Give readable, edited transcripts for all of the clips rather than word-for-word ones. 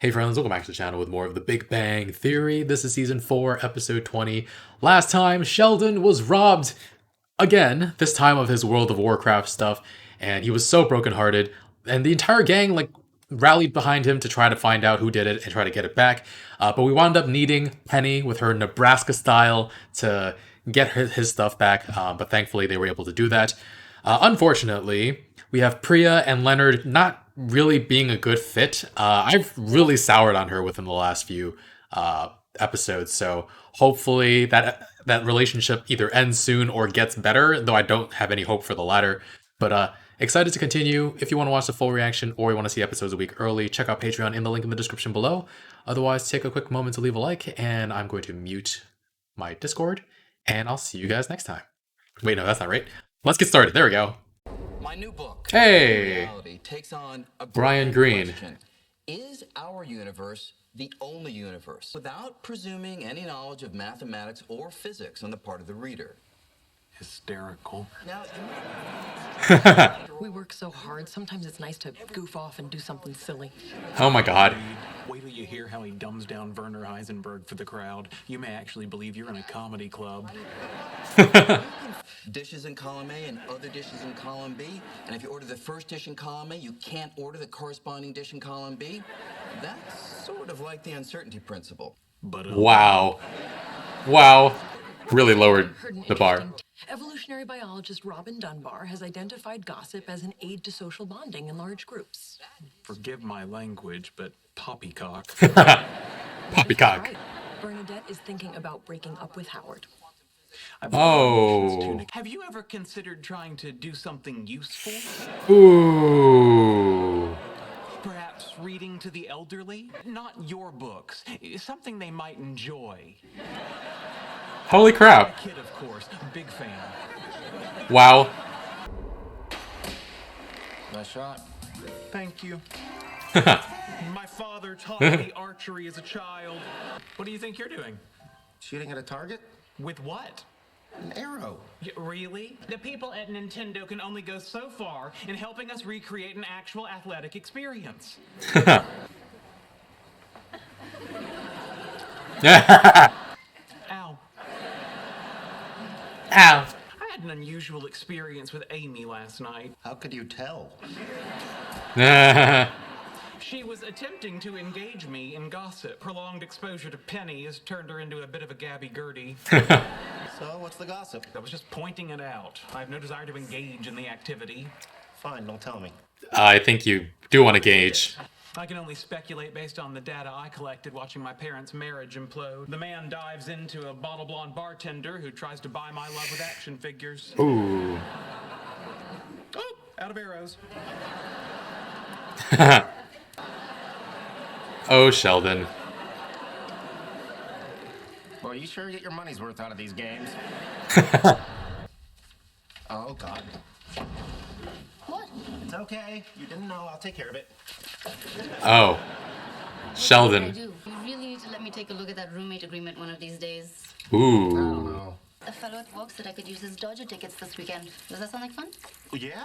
Hey friends, welcome back to the channel with more of the Big Bang Theory. This is season 4, episode 20. Last time, Sheldon was robbed again, this time of his World of Warcraft stuff, and he was so brokenhearted, and the entire gang, rallied behind him to try to find out who did it and try to get it back. But we wound up needing Penny with her Nebraska style to get his stuff back, but thankfully they were able to do that. Unfortunately, we have Priya and Leonard not really being a good fit. I've really soured on her within the last few episodes, so hopefully that relationship either ends soon or gets better, though I don't have any hope for the latter. But excited to continue. If you want to watch the full reaction or you want to see episodes a week early, check out Patreon in the link in the description below. Otherwise, take a quick moment to leave a like, and I'm going to mute my Discord, and I'll see you guys next time. Wait, no, that's not right. Let's get started. There we go. My new book, Hey, Reality, takes on a Brian Green. question. Is our universe the only universe? Without presuming any knowledge of mathematics or physics on the part of the reader. Hysterical. Now, We work so hard, sometimes it's nice to goof off and do something silly. Oh my god. Wait till you hear how he dumbs down Werner Heisenberg for the crowd. You may actually believe you're in a comedy club. dishes in column A and other dishes in column B. And if you order the first dish in column A, you can't order the corresponding dish in column B. That's sort of like the uncertainty principle. But Wow. Wow. Really lowered Heard an the bar. interesting- Evolutionary biologist Robin Dunbar has identified gossip as an aid to social bonding in large groups. forgive my language, but poppycock. Poppycock. Right. Bernadette is thinking about breaking up with Howard. Oh. Have you ever considered trying to do something useful? Ooh. Perhaps reading to the elderly? Not your books. Something they might enjoy. Holy crap. Kid, of course. Big fan. Wow. Nice shot. Thank you. My father taught me archery as a child. What do you think you're doing? Shooting at a target? With what? An arrow. Really? The people at Nintendo can only go so far in helping us recreate an actual athletic experience. Ow. Ow. I had an unusual experience with Amy last night. How could you tell? She was attempting to engage me in gossip. Prolonged exposure to Penny has turned her into a bit of a Gabby Gertie. So, what's the gossip? I was just pointing it out. I have no desire to engage in the activity. Fine, don't tell me. I think you do want to gauge. I can only speculate based on the data I collected watching my parents' marriage implode. The man dives into a bottle blonde bartender who tries to buy my love with action figures. Ooh. Oh, out of arrows. Oh, Sheldon. Well, you sure get your money's worth out of these games? Oh, God. What? It's okay. You didn't know. I'll take care of it. Oh. I Sheldon. do. You really need to let me take a look at that roommate agreement one of these days. Ooh. Oh. A fellow at work said I could use his Dodger tickets this weekend. Does that sound like fun? Yeah.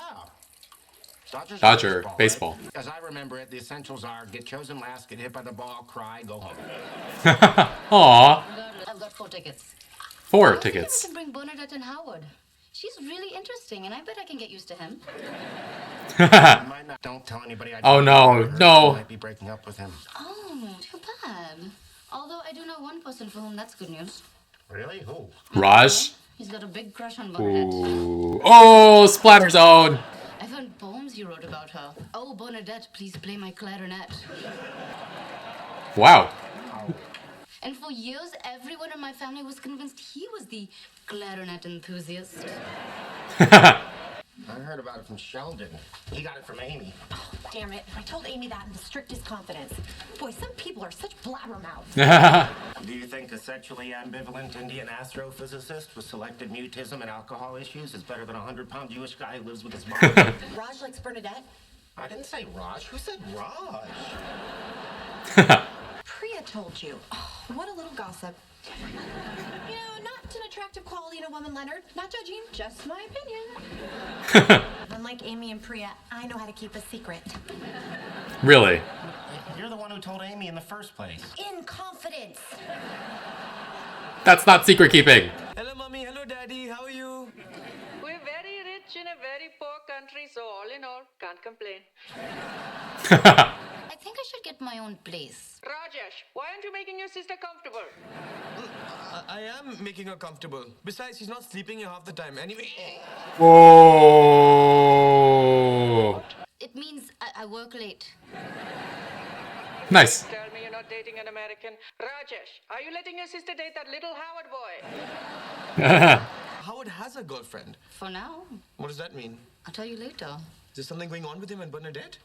Dodger, baseball. Right? As I remember it, the essentials are get chosen last, get hit by the ball, cry, go home. Aw. Regardless, I've got 4 tickets. 4 I think I tickets. can bring Bernadette and Howard. She's really interesting, and I bet I can get used to him. I might not. Don't tell anybody. Oh, no, no. I might be breaking up with him. Oh, too bad. Although I do know one person for whom that's good news. Really? Who? Raj. He's got a big crush on Bernadette. Ooh. Oh, splatter zone. I've heard poems he wrote about her. Oh, Bernadette, please play my clarinet. Wow. And for years, everyone in my family was convinced he was the clarinet enthusiast. I heard about it from Sheldon. He got it from Amy. Damn it. I told Amy that in the strictest confidence. Boy, some people are such blabbermouths. Do you think a sexually ambivalent Indian astrophysicist with selected mutism and alcohol issues is better than a 100-pound Jewish guy who lives with his mom? Raj likes Bernadette. I didn't say Raj. Who said Raj? Priya told you. Oh, what a little gossip. You know, not an attractive quality in a woman, Leonard. Not judging, just my opinion. Unlike Amy and Priya, I know how to keep a secret. Really? You're You're the one who told Amy in the first place. In confidence. That's not secret keeping. Hello, mommy. Hello, daddy. How are you? We're very rich in a very poor country, so all in all, can't complain. I think I should get my own place. Rajesh, why aren't you making your sister comfortable? I am making her comfortable. Besides, she's not sleeping here half the time. Anyway. Whoa. It means I work late. Nice. Tell me you're not dating an American. Rajesh, are you letting your sister date that little Howard boy? Howard has a girlfriend. For now. What does that mean? I'll tell you later. Is there something going on with him and Bernadette?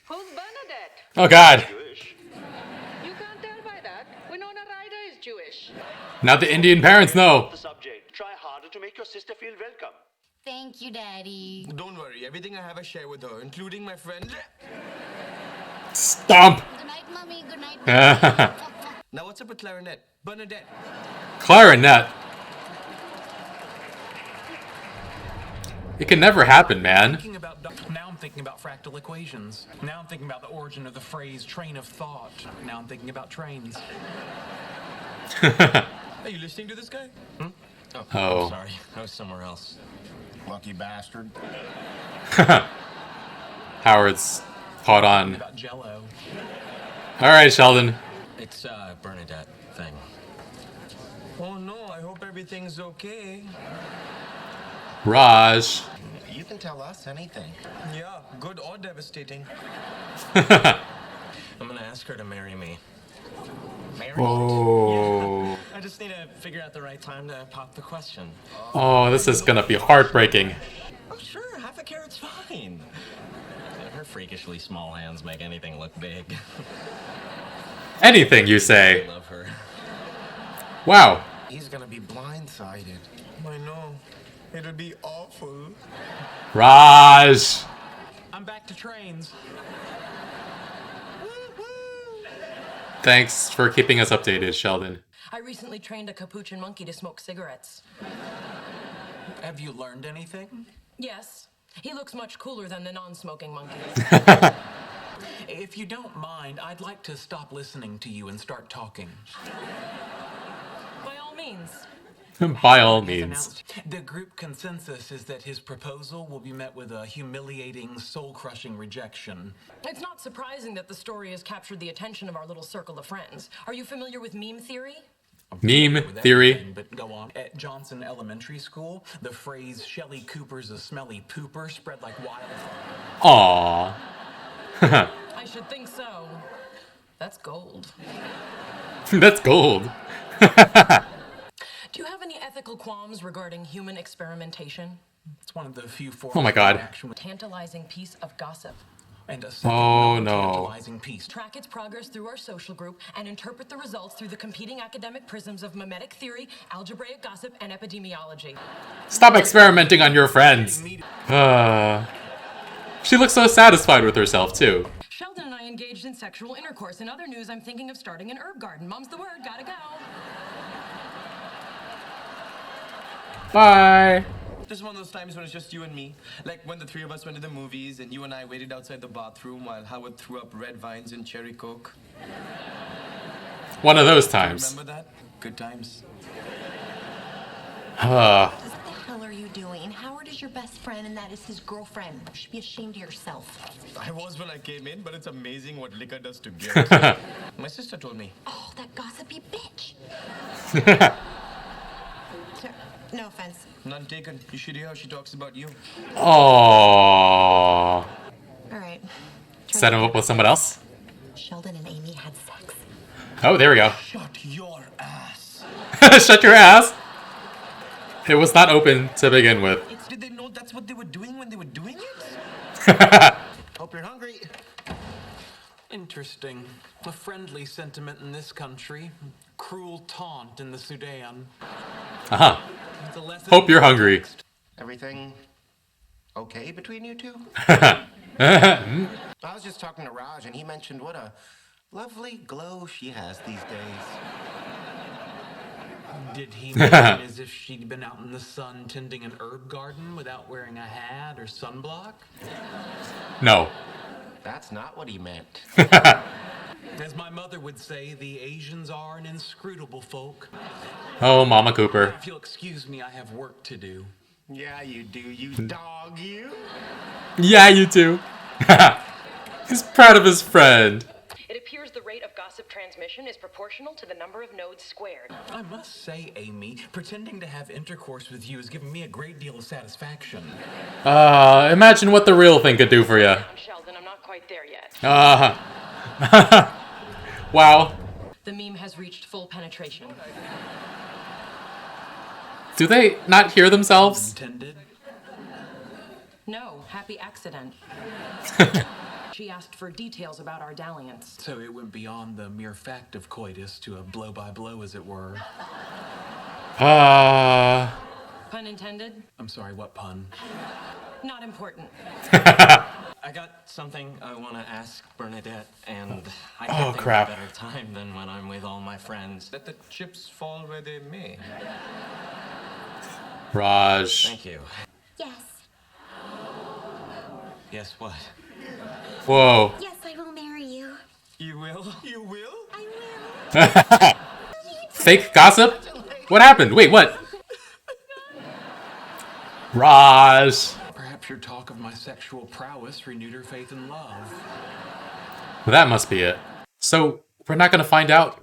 Who's Bernadette? Oh God. You can't tell by that. Winona Ryder is Jewish. Now the Indian parents know. The subject. Try harder to make your sister feel welcome. Thank you, Daddy. Don't worry. Everything I have I share with her, including my friend. Stomp. Good night, Mommy. Good night, Mommy. Now what's up with clarinet? Bernadette. Clarinet. It can never happen, man. Now I'm thinking about fractal equations. Now I'm thinking about the origin of the phrase train of thought. Now I'm thinking about trains. Are you listening to this guy? Oh. Sorry, I was somewhere else. Lucky bastard. Howard's caught on. About Jello. All right, Sheldon. It's Bernadette thing. Oh no, I hope everything's okay. Raj. You can tell us anything. Yeah, good or devastating. I'm gonna ask her to marry me. Marry? Whoa. I just need to figure out the right time to pop the question. Oh, this is gonna be heartbreaking. Oh, sure, half a carrot's fine. Her freakishly small hands make anything look big. Anything you I say. love her. Wow. He's gonna be blindsided. I know. It'll be awful. Raj. I'm back to trains. Thanks for keeping us updated, Sheldon. I recently trained a capuchin monkey to smoke cigarettes. Have you learned anything? Yes, he looks much cooler than the non-smoking monkey. If you don't mind, I'd like to stop listening to you and start talking. By all means. By all He's means. announced the group consensus is that his proposal will be met with a humiliating, soul-crushing rejection. It's not surprising that the story has captured the attention of our little circle of friends. Are you familiar with meme theory? Meme With theory. everything, but go on. At Johnson Elementary School, the phrase "Shelley Cooper's a smelly pooper" spread like wildfire. Aww. I should think so. That's gold. That's gold. Do you have any ethical qualms regarding human experimentation? It's one of the few forms Oh my God. of action with Tantalizing piece of gossip. and a second Oh, no. non-tantalizing piece. Track its progress through our social group and interpret the results through the competing academic prisms of mimetic theory, algebraic gossip, and epidemiology. Stop experimenting on your friends. She looks so satisfied with herself, too. Sheldon and I engaged in sexual intercourse. In other news, I'm thinking of starting an herb garden. Mom's the word, gotta go. Bye. This is one of those times when it's just you and me. Like when the three of us went to the movies and you and I waited outside the bathroom while Howard threw up red vines and cherry coke. One of those times. Remember that? Good times. What the hell are you doing? Howard is your best friend and that is his girlfriend. You should be ashamed of yourself. I was when I came in, but it's amazing what liquor does to guilt. My sister told me. Oh, that gossipy bitch. No offense. None taken. You should hear how she talks about you. Aww. All right. Set him up with someone else? Sheldon and Amy had sex. Oh, there we go. Shut your ass. Shut your ass. It was not open to begin with. Did they know that's what they were doing when they were doing it? Hope you're hungry. Interesting. A friendly sentiment in this country. Cruel taunt in the Sudan. Uh-huh. It's a lesson Hope in you're hungry. context. Everything okay between you two? I was just talking to Raj, and he mentioned what a lovely glow she has these days. Did he make it as if she'd been out in the sun tending an herb garden without wearing a hat or sunblock? No. That's not what he meant. As my mother would say, the Asians are an inscrutable folk. Oh, Mama Cooper. If you'll excuse me, I have work to do. Yeah, you do, you dog, you. Yeah, you too. He's proud of his friend. It appears the rate of gossip transmission is proportional to the number of nodes squared. I must say, Amy, pretending to have intercourse with you has given me a great deal of satisfaction. Imagine what the real thing could do for you. I'm Sheldon, I'm not quite there yet. Wow. The meme has reached full penetration. Do they not hear themselves? Intended? No, happy accident. She asked for details about our dalliance. So it went beyond the mere fact of coitus to a blow-by-blow, as it were. Pun intended? I'm sorry, what pun? Not important. I got something I want to ask Bernadette, and I can't think crap. of a better time than when I'm with all my friends. Let the chips fall where they may. Raj. Thank you. Yes. Yes, what? Whoa. Yes, I will marry you. You will? You will? I will. Fake gossip? What happened? Wait, what? Raj. Perhaps your talk of my sexual prowess renewed her faith in love. That must be it. So, we're not gonna find out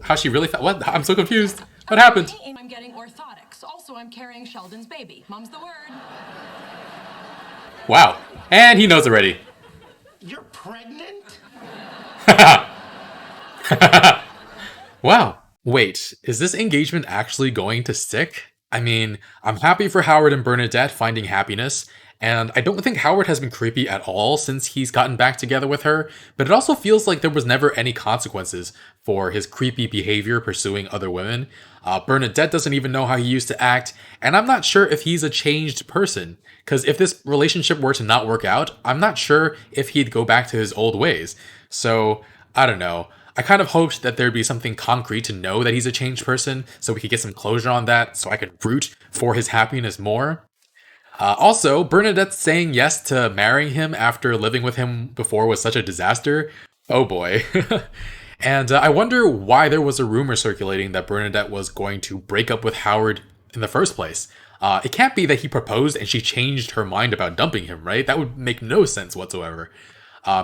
how she really felt? What? I'm so confused. What happened? I'm getting orthotics. Also, I'm carrying Sheldon's baby. Mom's the word. Wow. And he knows already. You're pregnant? Wow. Wait, is this engagement actually going to stick? I mean, I'm happy for Howard and Bernadette finding happiness, and I don't think Howard has been creepy at all since he's gotten back together with her, but it also feels like there was never any consequences for his creepy behavior pursuing other women. Bernadette doesn't even know how he used to act, and I'm not sure if he's a changed person, because if this relationship were to not work out, I'm not sure if he'd go back to his old ways. So, I don't know. I kind of hoped that there'd be something concrete to know that he's a changed person, so we could get some closure on that, so I could root for his happiness more. Also, Bernadette saying yes to marrying him after living with him before was such a disaster. Oh boy. And I wonder why there was a rumor circulating that Bernadette was going to break up with Howard in the first place. It can't be that he proposed and she changed her mind about dumping him, right? That would make no sense whatsoever.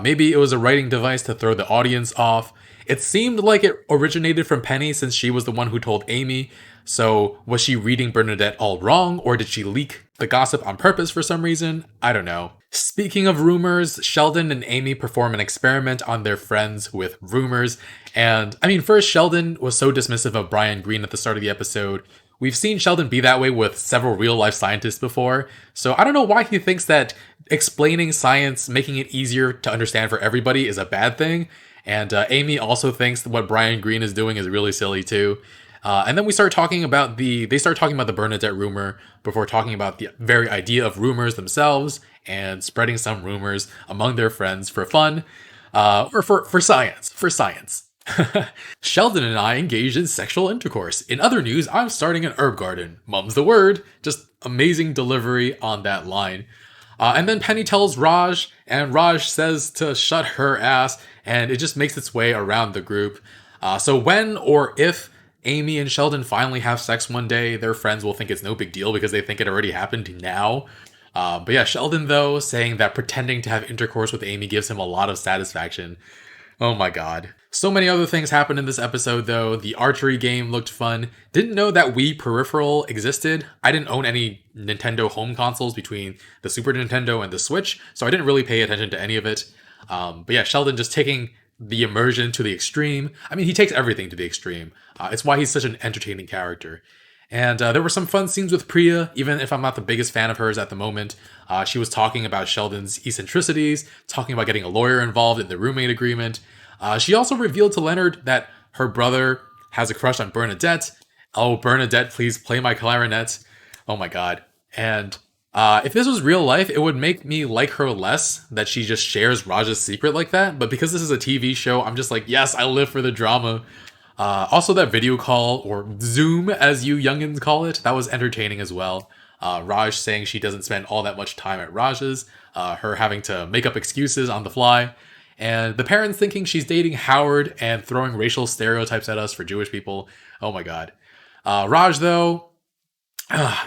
Maybe it was a writing device to throw the audience off. It seemed like it originated from Penny since she was the one who told Amy. So was she reading Bernadette all wrong, or did she leak the gossip on purpose for some reason? I don't know. Speaking of rumors, Sheldon and Amy perform an experiment on their friends with rumors. And I mean, first, Sheldon was so dismissive of Brian Greene at the start of the episode. We've seen Sheldon be that way with several real-life scientists before, so I don't know why he thinks that explaining science, making it easier to understand for everybody is a bad thing. And Amy also thinks that what Brian Greene is doing is really silly too. And then they start talking about the Bernadette rumor before talking about the very idea of rumors themselves and spreading some rumors among their friends for fun, or for science. Sheldon and I engaged in sexual intercourse. In other news, I'm starting an herb garden. Mum's the word. Just amazing delivery on that line. And then Penny tells Raj, and Raj says to shut her ass, and it just makes its way around the group. So when or if Amy and Sheldon finally have sex one day, their friends will think it's no big deal because they think it already happened now. But yeah, Sheldon, though, saying that pretending to have intercourse with Amy gives him a lot of satisfaction. Oh my god. So many other things happened in this episode, though. The archery game looked fun. Didn't know that Wii Peripheral existed. I didn't own any Nintendo home consoles between the Super Nintendo and the Switch, so I didn't really pay attention to any of it. But yeah, Sheldon just taking the immersion to the extreme. I mean, he takes everything to the extreme. It's why he's such an entertaining character. And there were some fun scenes with Priya, even if I'm not the biggest fan of hers at the moment. She was talking about Sheldon's eccentricities, talking about getting a lawyer involved in the roommate agreement. She also revealed to Leonard that her brother has a crush on Bernadette. Oh, Bernadette, please play my clarinet. Oh my god. And if this was real life, it would make me like her less that she just shares Raj's secret like that. But because this is a TV show, I'm just like, yes, I live for the drama. Also, that video call, or Zoom as you youngins call it, that was entertaining as well. Raj saying she doesn't spend all that much time at Raj's, her having to make up excuses on the fly. And the parents thinking she's dating Howard and throwing racial stereotypes at us for Jewish people. Oh my god. Raj, though,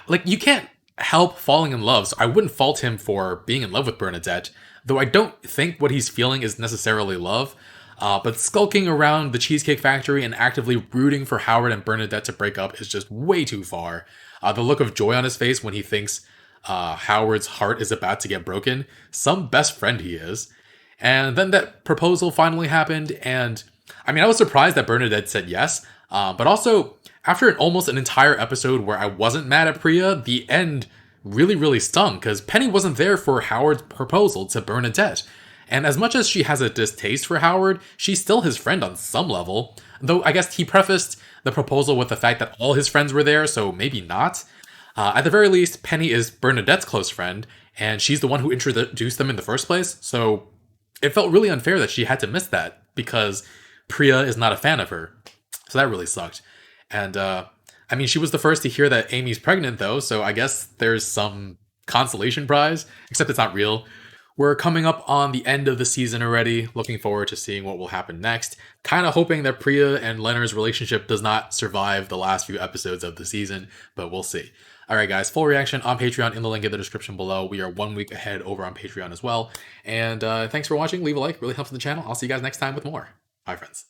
like, you can't help falling in love, so I wouldn't fault him for being in love with Bernadette, though I don't think what he's feeling is necessarily love. But skulking around the Cheesecake Factory and actively rooting for Howard and Bernadette to break up is just way too far. The look of joy on his face when he thinks Howard's heart is about to get broken, some best friend he is. And then that proposal finally happened, and I mean, I was surprised that Bernadette said yes, but also, after almost an entire episode where I wasn't mad at Priya, the end really stung, because Penny wasn't there for Howard's proposal to Bernadette. And as much as she has a distaste for Howard, she's still his friend on some level. Though I guess he prefaced the proposal with the fact that all his friends were there, so maybe not. At the very least, Penny is Bernadette's close friend, and she's the one who introduced them in the first place, so it felt really unfair that she had to miss that, because Priya is not a fan of her. So that really sucked. And, I mean, she was the first to hear that Amy's pregnant, though, so I guess there's some consolation prize, except it's not real. We're coming up on the end of the season already, looking forward to seeing what will happen next. Kind of hoping that Priya and Leonard's relationship does not survive the last few episodes of the season, but we'll see. Alright guys, full reaction on Patreon in the link in the description below. We are 1 week ahead over on Patreon as well. And thanks for watching, leave a like, really helps the channel. I'll see you guys next time with more. Bye friends.